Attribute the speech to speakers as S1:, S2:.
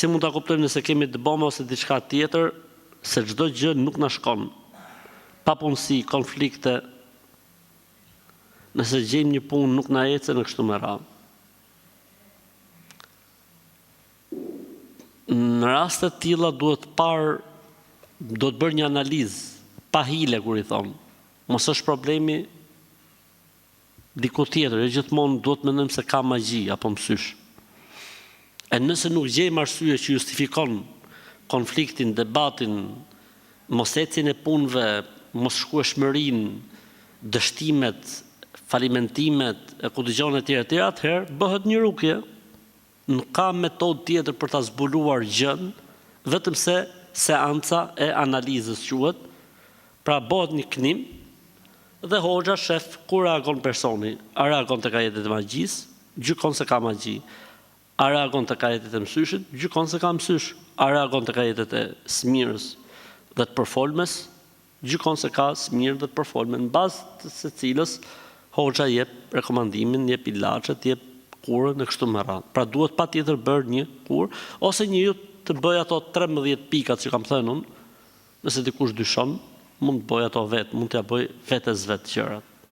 S1: si mund ta kuptojmë nëse kemi dëboma ose diçka tjetër, se çdo gjë nuk na shkon. Papunësi, konflikte, nëse gjejmë një punë nuk na ecën në kështu me radhë. Në raste të tilla do të bërë një analizë pa hile kur i thon. Mos është problemi diku tjetër, gjithmonë duhet mendojmë se ka magji apo mësysh. E nëse nuk gjejmë arsye që justifikon konfliktin, debatin, mos ecjen e punëve, mos shkueshmërinë, dështimet, falimentimet, e ku dëgjon e tjera, atëherë bëhet një rukje. Nuk ka metodë tjetër për ta zbuluar gjën, vetëm se seanca e analizës quhet, pra bëhet një knim dhe hoxha shef ku reagon personi, a reagon tek ajetet e magjisë, gjykon se ka magji, a reagon tek ajetet e mësyshit, gjykon se ka mësysh, a reagon tek ajetet e smirës dhe të përfolmes, gjykon se ka smirë dhe të përfolme, në bazë të secilës hoxha jep rekomandimin, jep ilaçet, jep kurën në kështu me radhë. Pra duhet patjetër bërë një kurë, ose njeriu të bëj ato 13 pikat që kam thënë unë, nëse dikush dyshon, mund të bëj ato vetë, mund t'ja bëj vetes vetë gjërat.